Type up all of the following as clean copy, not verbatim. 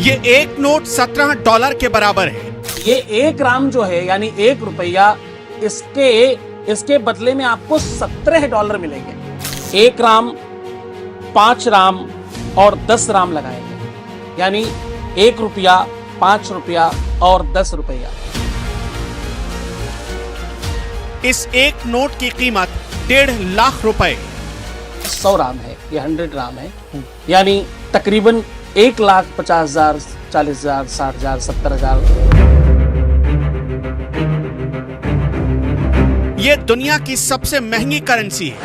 ये एक नोट $17 के बराबर है। ये 1 राम जो है यानी 1 रुपया, इसके बदले में आपको $17 मिलेंगे। 1 राम, 5 राम और 10 राम लगाएंगे यानी 1 रुपया, 5 रुपया और 10 रुपया। इस एक नोट की कीमत 1.5 लाख रुपए। 100 राम है, ये 100 राम है यानी तकरीबन 1,50,000, 40,000, 60,000, 70,000। ये दुनिया की सबसे महंगी करेंसी है।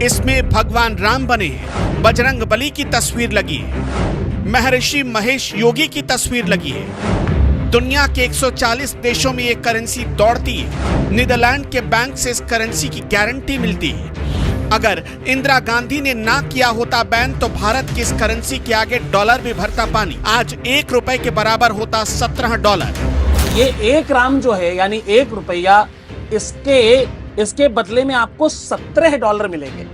इसमें भगवान राम बने हैं, बजरंग बली की तस्वीर लगी है, महर्षि महेश योगी की तस्वीर लगी है। दुनिया के 140 देशों में ये करेंसी दौड़ती है। नीदरलैंड के बैंक से इस करेंसी की गारंटी मिलती है। अगर इंदिरा गांधी ने ना किया होता बैन तो भारत की इस करेंसी के आगे डॉलर भी भरता पानी। आज 1 रुपए के बराबर होता $17। ये 1 राम जो है यानी 1 रुपया, इसके बदले में आपको $17 मिलेंगे।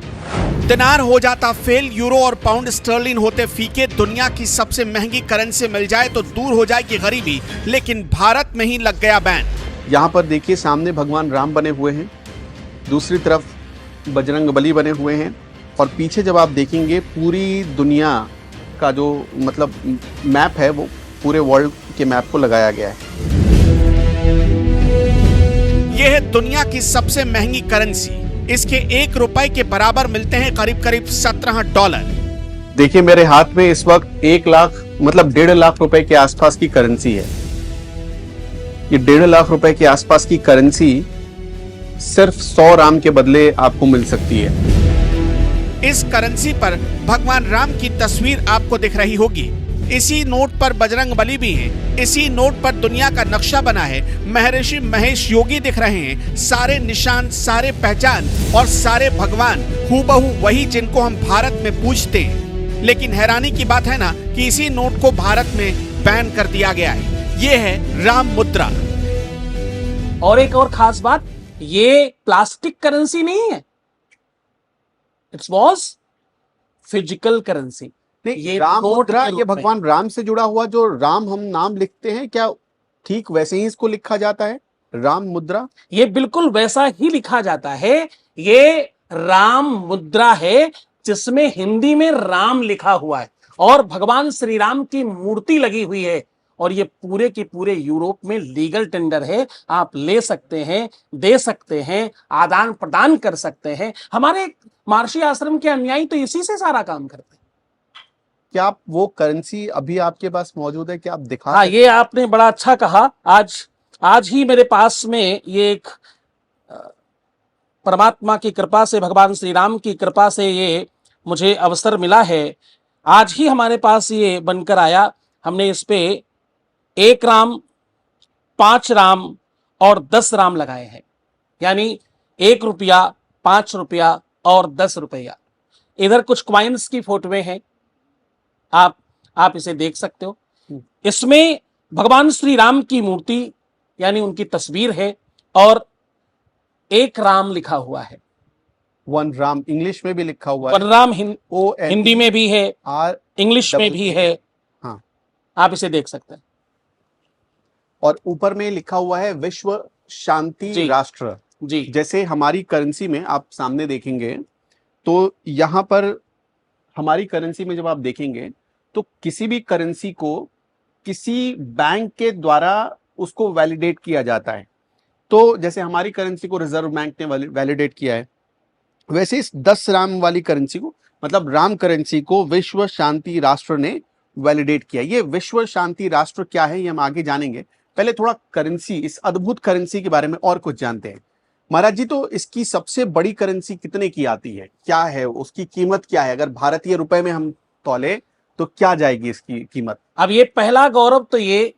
दिनार हो जाता फेल, यूरो और पाउंड स्टर्लिन होते फीके। दुनिया की सबसे महंगी करेंसी मिल जाए तो दूर हो जाएगी गरीबी, लेकिन भारत में ही लग गया बैन। यहाँ पर देखिए सामने भगवान राम बने हुए हैं, दूसरी तरफ बजरंग बली बने हुए हैं और पीछे जब आप देखेंगे पूरी दुनिया का जो मतलब मैप है वो पूरे वर्ल्ड के मैप को लगाया गया है। यह है दुनिया की सबसे महंगी करेंसी। इसके 1 रुपए के बराबर मिलते हैं करीब करीब $17। देखिए मेरे हाथ में इस वक्त 1 लाख मतलब 1.5 लाख रुपए के आसपास की करेंसी है। ये 1.5 लाख रुपए के आसपास की करेंसी सिर्फ 100 राम के बदले आपको मिल सकती है। इस करेंसी पर भगवान राम की तस्वीर आपको दिख रही होगी। इसी नोट पर बजरंग बली भी है। इसी नोट पर दुनिया का नक्शा बना है। महर्षि महेश योगी दिख रहे हैं। सारे निशान, सारे पहचान और सारे भगवान हूबहू वही जिनको हम भारत में पूजते हैं। लेकिन हैरानी की बात है ना कि इसी नोट को भारत में बैन कर दिया गया है। ये है राम मुद्रा। और एक और खास बात, ये प्लास्टिक करेंसी नहीं है, इट्स वॉज फिजिकल करेंसी। ये राम मुद्रा, ये भगवान राम से जुड़ा हुआ जो राम हम नाम लिखते हैं, क्या ठीक वैसे ही इसको लिखा जाता है राम मुद्रा? ये बिल्कुल वैसा ही लिखा जाता है। ये राम मुद्रा है जिसमें हिंदी में राम लिखा हुआ है और भगवान श्री राम की मूर्ति लगी हुई है। और ये पूरे के पूरे यूरोप में लीगल टेंडर है। आप ले सकते हैं, दे सकते हैं, आदान प्रदान कर सकते हैं। हमारे महर्षि आश्रम के अनुयायी तो इसी से सारा काम करते हैं। क्या आप वो करेंसी अभी आपके पास मौजूद है? क्या आप दिखा? हाँ, ये आपने बड़ा अच्छा कहा। आज ही मेरे पास में ये एक परमात्मा की कृपा से, भगवान श्री राम की कृपा से ये मुझे अवसर मिला है। आज ही हमारे पास ये बनकर आया। हमने इस पे 1 राम, 5 राम और 10 राम लगाए हैं यानी 1 रुपया, 5 रुपया और 10 रुपया। इधर कुछ कॉइन्स की फोटोएं हैं, आप इसे देख सकते हो। इसमें भगवान श्री राम की मूर्ति यानी उनकी तस्वीर है और 1 राम लिखा हुआ है। 1 राम इंग्लिश में भी लिखा हुआ है। 1 राम हिंदी में भी है, इंग्लिश में भी है। हाँ, आप इसे देख सकते हैं। और ऊपर में लिखा हुआ है विश्व शांति राष्ट्र। जी, जैसे हमारी करेंसी में आप सामने देखेंगे तो यहाँ पर हमारी करेंसी में जब आप देखेंगे तो किसी भी करेंसी को किसी बैंक के द्वारा उसको वैलिडेट किया जाता है। तो जैसे हमारी करेंसी को रिजर्व बैंक ने वैलिडेट किया है, वैसे इस 10 राम वाली करेंसी को मतलब राम करेंसी को विश्व शांति राष्ट्र ने वैलिडेट किया। ये विश्व शांति राष्ट्र क्या है ये हम आगे जानेंगे। पहले थोड़ा करेंसी, इस अद्भुत करेंसी के बारे में और कुछ जानते हैं। महाराज जी, तो इसकी सबसे बड़ी करेंसी कितने की आती है? क्या है उसकी कीमत? क्या है? अगर भारतीय रुपए में हम तौले तो क्या जाएगी इसकी कीमत? अब ये पहला गौरव तो ये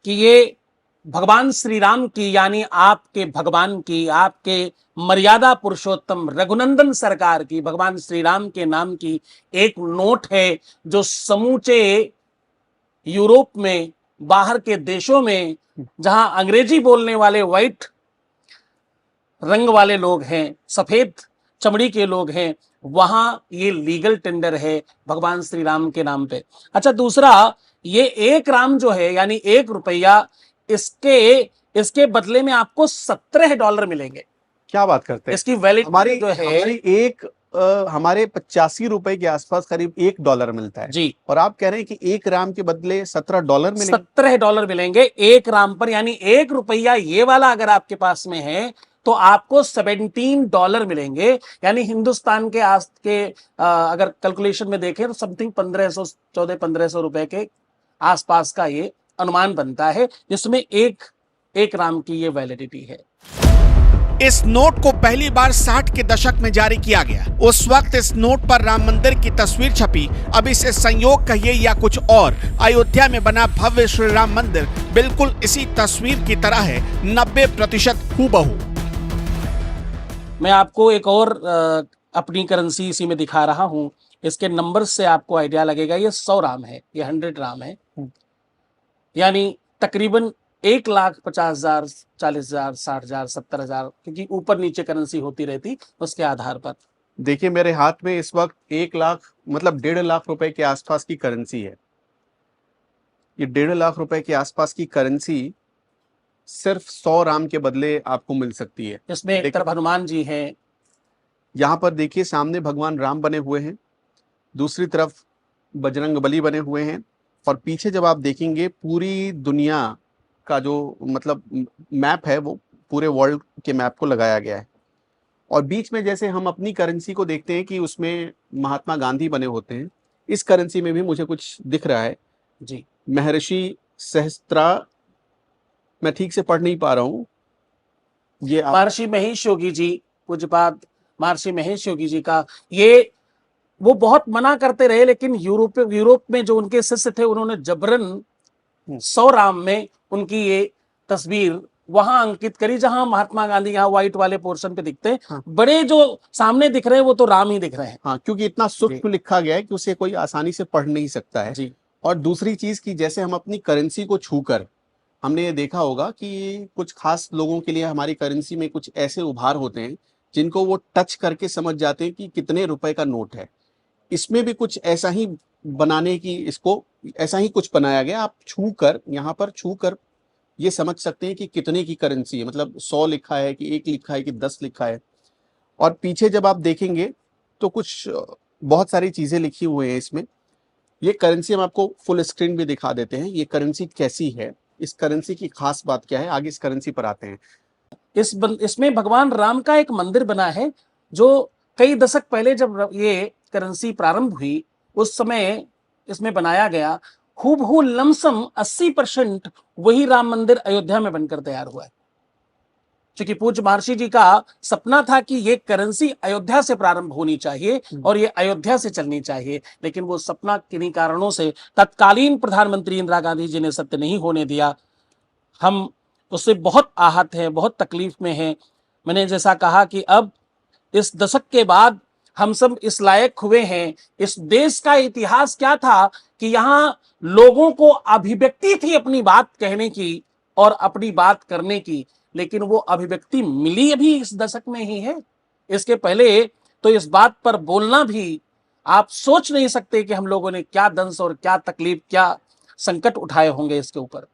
कि ये भगवान श्री राम की यानी आपके भगवान की, आपके मर्यादा पुरुषोत्तम रघुनंदन सरकार की, भगवान श्री राम के नाम की एक नोट है जो समूचे यूरोप में, बाहर के देशों में जहां अंग्रेजी बोलने वाले व्हाइट रंग वाले लोग हैं, सफेद चमड़ी के लोग हैं, वहां ये लीगल टेंडर है भगवान श्री राम के नाम पे। अच्छा, दूसरा, ये 1 राम जो है यानी 1 रुपया, इसके बदले में आपको $17 मिलेंगे। क्या बात करते हैं? इसकी वैलिडिटी जो है हमारे 85 रुपए के आसपास करीब $1 मिलता है जी, और आप कह रहे हैं कि 1 राम के बदले $17 मिलेंगे। $17 मिलेंगे 1 राम पर, यानी 1 रुपया ये वाला अगर आपके पास में है तो आपको $17 मिलेंगे। यानी हिंदुस्तान के अगर कैलकुलेशन में देखें तो समथिंग 1400-1500 रुपए के आसपास का ये अनुमान बनता है, जिसमें एक राम की ये वैलिडिटी है। इस नोट को पहली बार 60 के दशक में जारी किया गया। उस वक्त इस नोट पर राम मंदिर की तस्वीर छपी। अब इसे संयोग कहिए या कुछ और, अयोध्या में बना भव्य श्री राम मंदिर बिल्कुल इसी तस्वीर की तरह है, 90% हूबहू। मैं आपको एक और अपनी करेंसी इसी में दिखा रहा हूं। इसके नंबर से आपको आइडिया लगेगा। ये 100 राम है, ये 100 राम है, यानी तकरीबन 1,50,000, 40,000, 60,000, 70,000, क्योंकि ऊपर नीचे करेंसी होती रहती उसके आधार पर। देखिए मेरे हाथ में इस वक्त 1 लाख मतलब 1.5 लाख रुपए के आसपास की करेंसी है। ये 1.5 लाख रुपए के आसपास की करेंसी सिर्फ 100 राम के बदले आपको मिल सकती है। इसमें एक तरफ हनुमान जी हैं, यहाँ पर देखिए सामने भगवान राम बने हुए हैं, दूसरी तरफ बजरंग बली बने हुए हैं, और पीछे जब आप देखेंगे पूरी दुनिया का जो मतलब मैप है वो पूरे वर्ल्ड के मैप को लगाया गया है। और बीच में जैसे हम अपनी करेंसी को देखते हैं कि उसमें महात्मा गांधी बने होते हैं, इस करेंसी में भी मुझे कुछ दिख रहा है जी, महर्षि सहस्त्रा, मैं ठीक से पढ़ नहीं पा रहा हूँ ये महर्षि महेश योगी जी, पूज्यपाद महर्षि महेश योगी जी का ये, वो बहुत मना करते रहे, लेकिन यूरोप में जो उनके शिष्य थे उन्होंने जबरन 100 राम में उनकी ये तस्वीर वहां अंकित करी, जहां महात्मा गांधी यहाँ व्हाइट वाले पोर्शन पे दिखते हैं। हाँ। बड़े जो सामने दिख रहे हैं वो तो राम ही दिख रहे हैं। हाँ, क्योंकि इतना सूक्ष्म लिखा गया है कि उसे कोई आसानी से पढ़ नहीं सकता है जी। और दूसरी चीज की जैसे हम अपनी करेंसी को छूकर हमने ये देखा होगा कि कुछ खास लोगों के लिए हमारी करेंसी में कुछ ऐसे उभार होते हैं जिनको वो टच करके समझ जाते हैं कि कितने रुपए का नोट है। इसमें भी कुछ ऐसा ही बनाने की, इसको ऐसा ही कुछ बनाया गया। आप छूकर, यहाँ पर छूकर ये समझ सकते हैं कि कितने की करेंसी है, मतलब 100 लिखा है कि 1 लिखा है कि 10 लिखा है। और पीछे जब आप देखेंगे तो कुछ बहुत सारी चीजें लिखी हुई हैं इसमें। ये करेंसी हम आपको फुल स्क्रीन भी दिखा देते हैं, ये करेंसी कैसी है, इस करेंसी की खास बात क्या है, आगे इस करेंसी पर आते हैं। इसमें भगवान राम का एक मंदिर बना है, जो कई दशक पहले जब ये करेंसी प्रारंभ हुई उस समय इसमें बनाया गया। हूबहू लमसम 80% वही राम मंदिर अयोध्या में बनकर तैयार हुआ है, क्योंकि पूज्य महर्षि जी का सपना था कि ये करेंसी अयोध्या से प्रारंभ होनी चाहिए और ये अयोध्या से चलनी चाहिए, लेकिन वो सपना किन्हीं कारणों से तत्कालीन प्रधानमंत्री इंदिरा गांधी जी ने सत्य नहीं होने दिया। हम उससे बहुत आहत हैं, बहुत तकलीफ में हैं। मैंने जैसा कहा कि अब इस दशक के बाद हम सब इस लायक हुए हैं। इस देश का इतिहास क्या था कि यहाँ लोगों को अभिव्यक्ति थी अपनी बात कहने की और अपनी बात करने की, लेकिन वो अभिव्यक्ति मिली अभी इस दशक में ही है। इसके पहले तो इस बात पर बोलना भी आप सोच नहीं सकते कि हम लोगों ने क्या दंश और क्या तकलीफ, क्या संकट उठाए होंगे इसके ऊपर।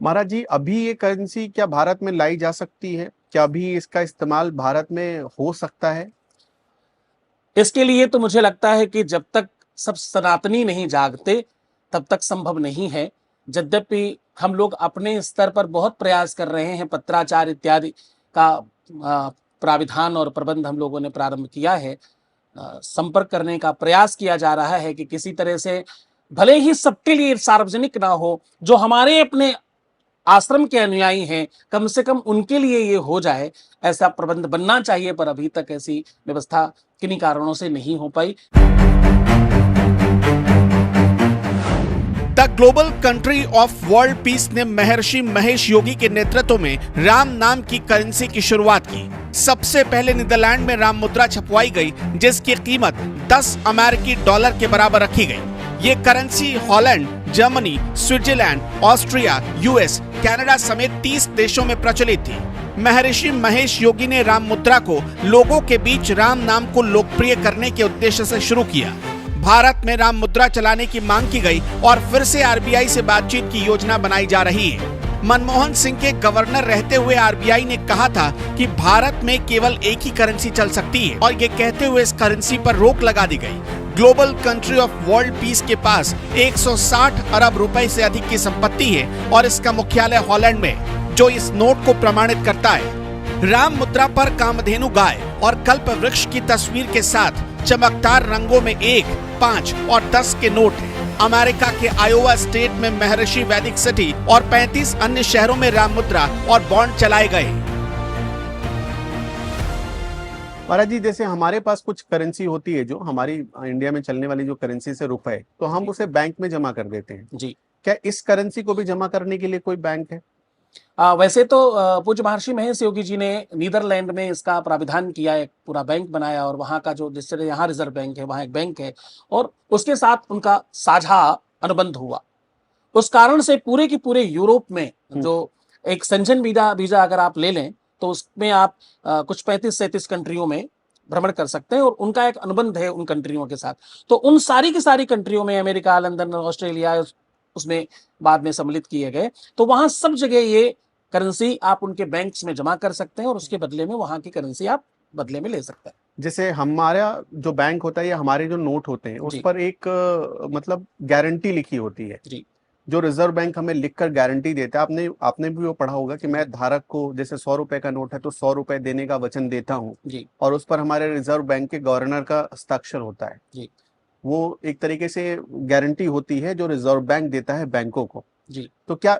महाराज जी, अभी ये करेंसी क्या भारत में लाई जा सकती है? क्या अभी इसका इस्तेमाल भारत में हो सकता है? इसके लिए तो मुझे लगता है कि जब तक सब सनातनी नहीं जागते तब तक संभव नहीं है। यद्यपि हम लोग अपने स्तर पर बहुत प्रयास कर रहे हैं, पत्राचार इत्यादि का प्राविधान और प्रबंध हम लोगों ने प्रारंभ किया है। संपर्क करने का प्रयास किया जा रहा है कि किसी तरह से, भले ही सबके लिए सार्वजनिक ना हो, जो हमारे अपने आश्रम के अनुयायी हैं कम से कम उनके लिए ये हो जाए, ऐसा प्रबंध बनना चाहिए। पर अभी तक ऐसी व्यवस्था किन्हीं कारणों से नहीं हो पाई। The global country of world peace ने महर्षि महेश योगी के नेतृत्व में राम नाम की करेंसी की शुरुआत की। सबसे पहले नीदरलैंड में राम मुद्रा छपवाई गई, जिसकी कीमत 10 अमेरिकी डॉलर के बराबर रखी गई। ये currency Holland, Germany, Switzerland, Austria, US, Canada समेत 30 देशों में प्रचलित थी। महर्षि महेश योगी ने राम मुद्रा को लोगों के बीच राम नाम को लोकप्रिय करने के उद्देश्य से शुरू किया। भारत में राम मुद्रा चलाने की मांग की गई और फिर से आरबीआई से बातचीत की योजना बनाई जा रही है। मनमोहन सिंह के गवर्नर रहते हुए आरबीआई ने कहा था कि भारत में केवल एक ही करेंसी चल सकती है और ये कहते हुए इस करेंसी पर रोक लगा दी गई। Global country of world piece के पास 160 अरब रुपए से अधिक की संपत्ति है और इसका मुख्यालय हॉलैंड में, जो इस नोट को प्रमाणित करता है। राम मुद्रा पर कामधेनु गाय और कल्प वृक्ष की तस्वीर के साथ चमकदार रंगों में 1, 5 और 10 के नोट हैं। अमेरिका के आयोवा स्टेट में महर्षि वैदिक सिटी और 35 अन्य शहरों में राम मुद्रा और बॉन्ड चलाए गए। महाराज जी, जैसे हमारे पास कुछ करेंसी होती है जो हमारी इंडिया में चलने वाली जो करेंसी से रुपए, तो हम उसे बैंक में जमा कर देते हैं जी। क्या इस करेंसी को भी जमा करने के लिए कोई बैंक है? वैसे तो पूज्य महर्षि महेश योगी जी ने नीदरलैंड में इसका प्राविधान किया, एक पूरा बैंक बनाया और वहाँ का जो जिस तरह यहाँ रिजर्व बैंक है वहाँ एक बैंक है और उसके साथ उनका साझा अनुबंध हुआ। उस कारण से पूरे की पूरे यूरोप में जो एक सेंजन वीजा अगर आप ले लें तो उसमें आप कुछ 35-37 कंट्रियों में भ्रमण कर सकते हैं और उनका एक अनुबंध है उन कंट्रियों के साथ। तो उन सारी की सारी कंट्रियों में, अमेरिका, लंदन, ऑस्ट्रेलिया, उसमें बाद में सम्मिलित किए गए, तो वहां सब जगह ये करेंसी आप उनके बैंक्स में जमा कर सकते हैं और उसके बदले में वहां की करेंसी आप बदले में ले सकते हैं। जैसे हमारा जो बैंक होता है या हमारे जो नोट होते हैं उस पर एक मतलब गारंटी लिखी होती है जी, जो रिजर्व बैंक हमें लिखकर गारंटी देता है। आपने भी वो पढ़ा होगा कि मैं धारक को, जैसे 100 रुपए का नोट है तो 100 रुपए देने का वचन देता हूँ जी, और उस पर हमारे रिजर्व बैंक के गवर्नर का हस्ताक्षर होता है जी, वो एक तरीके से गारंटी होती है जो रिजर्व बैंक देता है बैंकों को जी। तो क्या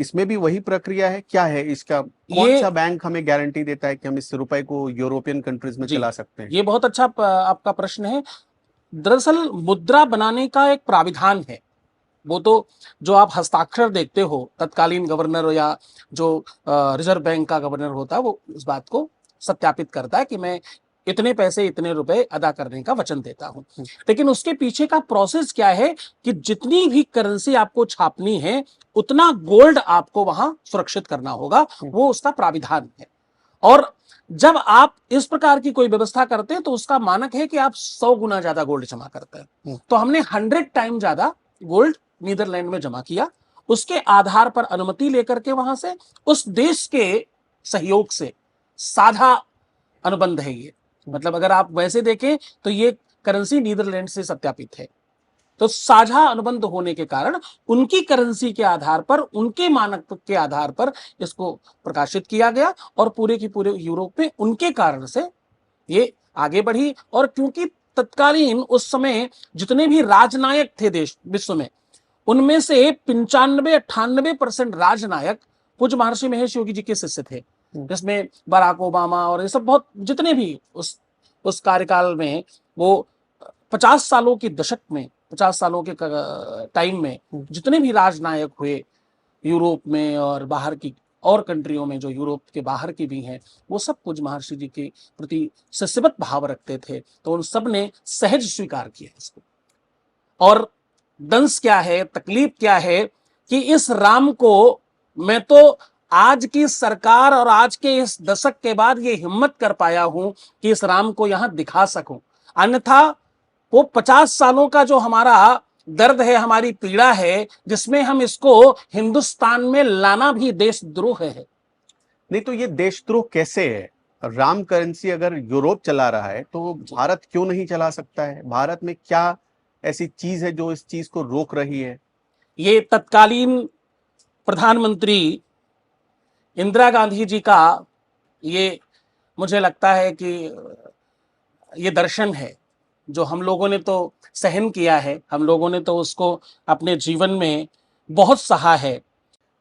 इसमें भी वही प्रक्रिया है? क्या है इसका? कौन सा बैंक हमें गारंटी देता है कि हम इस रुपए को यूरोपियन कंट्रीज में चला सकते हैं? ये बहुत अच्छा आपका प्रश्न है। दरअसल मुद्रा बनाने का एक प्राविधान है, वो तो जो आप हस्ताक्षर देखते हो तत्कालीन गवर्नर या जो रिजर्व बैंक का गवर्नर होता है वो इस बात को सत्यापित करता है कि मैं इतने पैसे, इतने रुपए अदा करने का वचन देता हूं। लेकिन उसके पीछे का प्रोसेस क्या है कि जितनी भी करेंसी आपको छापनी है उतना गोल्ड आपको वहां सुरक्षित करना होगा, वो उसका प्राविधान है। और जब आप इस प्रकार की कोई व्यवस्था करते हैं तो उसका मानक है कि आप 100 गुना ज्यादा गोल्ड जमा करते हैं। तो हमने 100 टाइम ज्यादा गोल्ड नीदरलैंड में जमा किया। उसके आधार पर अनुमति लेकर के वहां से उस देश के सहयोग से साझा अनुबंध है ये। मतलब अगर आप वैसे देखें तो ये करेंसी नीदरलैंड से सत्यापित है। तो साझा अनुबंध होने के कारण उनकी करेंसी के आधार पर, उनके मानक के आधार पर इसको प्रकाशित किया गया और पूरे की पूरे यूरोप में उनके कारण से ये आगे बढ़ी। और क्योंकि तत्कालीन उस समय जितने भी राजनायक थे देश विश्व में, उनमें से 95-98% राजनायक पूज्य महर्षि महेश योगी जी के शिष्य थे, जिसमें बराक ओबामा और ये सब बहुत जितने भी उस कार्यकाल में वो 50 सालों के दशक में, 50 सालों के टाइम में जितने भी राजनायक हुए यूरोप में और बाहर की और कंट्रियों में, जो यूरोप के बाहर की भी हैं, वो सब पूज्य महर्षि जी के प्रति शिष्यवत भाव रखते थे। तो उन सब ने सहज स्वीकार किया इसको। और दंश क्या है, तकलीफ क्या है कि इस राम को मैं तो आज की सरकार और आज के इस दशक के बाद ये हिम्मत कर पाया हूं कि इस राम को यहां दिखा सकूं। अन्यथा वो 50 सालों का जो हमारा दर्द है, हमारी पीड़ा है, जिसमें हम इसको हिंदुस्तान में लाना भी देशद्रोह है। नहीं तो ये देशद्रोह कैसे है? राम करेंसी अगर यूरोप चला रहा है तो भारत क्यों नहीं चला सकता है? भारत में क्या ऐसी चीज है जो इस चीज को रोक रही है? ये तत्कालीन प्रधानमंत्री इंदिरा गांधी जी का ये मुझे लगता है कि ये दर्शन है जो हम लोगों ने तो सहन किया है, हम लोगों ने तो उसको अपने जीवन में बहुत सहा है।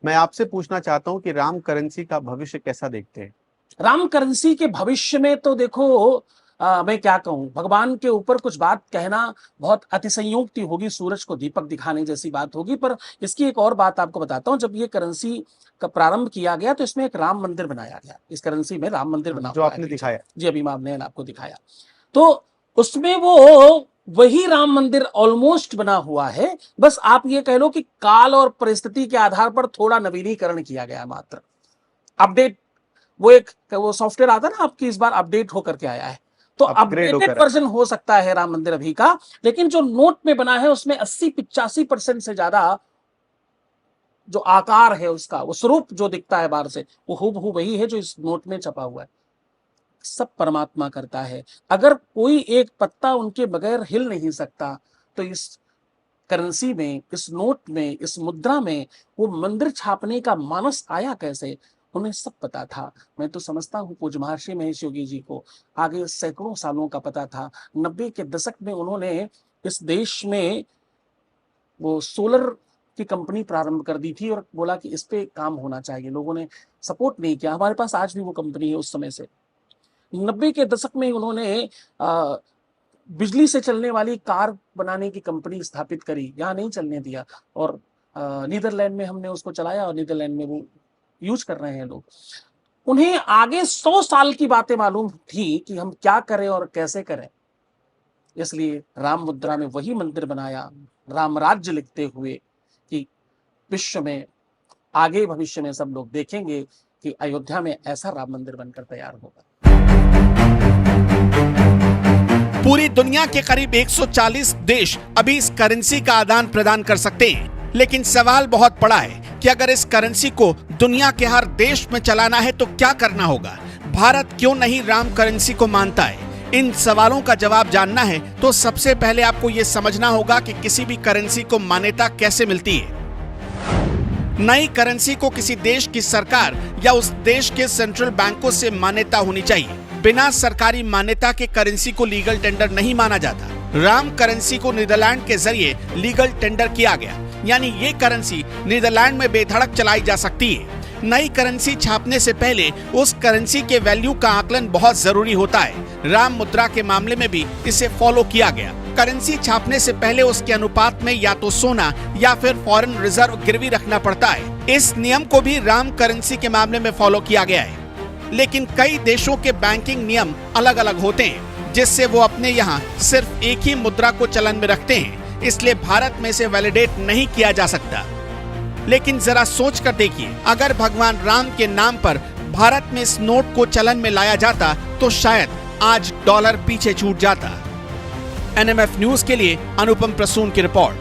मैं आपसे पूछना चाहता हूं कि राम करेंसी का भविष्य कैसा देखते हैं? राम करेंसी के भविष्य में तो देखो, मैं क्या कहूं, भगवान के ऊपर कुछ बात कहना बहुत अतिशयोक्ति होगी, सूरज को दीपक दिखाने जैसी बात होगी। पर इसकी एक और बात आपको बताता हूं। जब ये करेंसी का प्रारंभ किया गया तो इसमें एक राम मंदिर बनाया गया। इस करेंसी में राम मंदिर बना जो आपने दिखाया जी, अभी मैंने आपको दिखाया। तो उसमें वो वही राम मंदिर ऑलमोस्ट बना हुआ है, बस आप ये कह लो कि काल और परिस्थिति के आधार पर थोड़ा नवीनीकरण किया गया मात्र। अपडेट, वो सॉफ्टवेयर आता ना आपकी, इस बार अपडेट होकर के आया है, तो Upgrade अपडेटेड होकर वर्जन हो सकता है राम मंदिर अभी का, लेकिन जो नोट में बना है उसमें 80-85% से ज्यादा जो आकार है उसका, वो स्वरूप जो दिखता है बाहर से, वो हूबहू वही है जो इस नोट में छपा हुआ है। सब परमात्मा करता है। अगर कोई एक पत्ता उनके बगैर हिल नहीं सकता, तो इस करेंसी में, इस नोट में, इस मुद्रा में वो मंदिर छापने का मानस आया कैसे, उन्हें सब पता था। मैं तो समझता हूँ पूज्य महर्षि महेश योगी जी को आगे सैकड़ों सालों का पता था। 90 के दशक में उन्होंने इस देश में वो सोलर की कंपनी प्रारंभ कर दी थी और बोला कि इस पे काम होना चाहिए। लोगों ने सपोर्ट नहीं किया। हमारे पास आज भी वो कंपनी है उस समय से। 90 के दशक में उन्होंने बिजली से चलने वाली कार बनाने की कंपनी स्थापित करी, यहाँ नहीं चलने दिया, और नीदरलैंड में हमने उसको चलाया और नीदरलैंड में वो यूज कर रहे हैं लोग। उन्हें आगे 100 साल की बातें मालूम थी कि हम क्या करें और कैसे करें, इसलिए राम मुद्रा में वही मंदिर बनाया, राम राज्य लिखते हुए, कि विश्व में आगे भविष्य में सब लोग देखेंगे कि अयोध्या में ऐसा राम मंदिर बनकर तैयार होगा। पूरी दुनिया के करीब 140 देश अभी इस करेंसी का आदान प्रदान कर सकते हैं, लेकिन सवाल बहुत बड़ा है कि अगर इस करेंसी को दुनिया के हर देश में चलाना है तो क्या करना होगा। भारत क्यों नहीं राम करेंसी को मानता है? इन सवालों का जवाब जानना है तो सबसे पहले आपको यह समझना होगा कि किसी भी करेंसी को मान्यता कैसे मिलती है। नई करेंसी को किसी देश की सरकार या उस देश के सेंट्रल बैंकों से मान्यता होनी चाहिए। बिना सरकारी मान्यता के करेंसी को लीगल टेंडर नहीं माना जाता। राम करेंसी को नीदरलैंड के जरिए लीगल टेंडर किया गया, यानी ये करेंसी नीदरलैंड में बेधड़क चलाई जा सकती है। नई करेंसी छापने से पहले उस करेंसी के वैल्यू का आकलन बहुत जरूरी होता है। राम मुद्रा के मामले में भी इसे फॉलो किया गया। करेंसी छापने से पहले उसके अनुपात में या तो सोना या फिर फॉरेन रिजर्व गिरवी रखना पड़ता है। इस नियम को भी राम करेंसी के मामले में फॉलो किया गया है, लेकिन कई देशों के बैंकिंग नियम अलग अलग होते हैं, जिससे वो अपने यहाँ सिर्फ एक ही मुद्रा को चलन में रखते हैं, इसलिए भारत में इसे वैलिडेट नहीं किया जा सकता। लेकिन जरा सोच कर देखिए, अगर भगवान राम के नाम पर भारत में इस नोट को चलन में लाया जाता तो शायद आज डॉलर पीछे छूट जाता। एनएमएफ न्यूज के लिए अनुपम प्रसून की रिपोर्ट।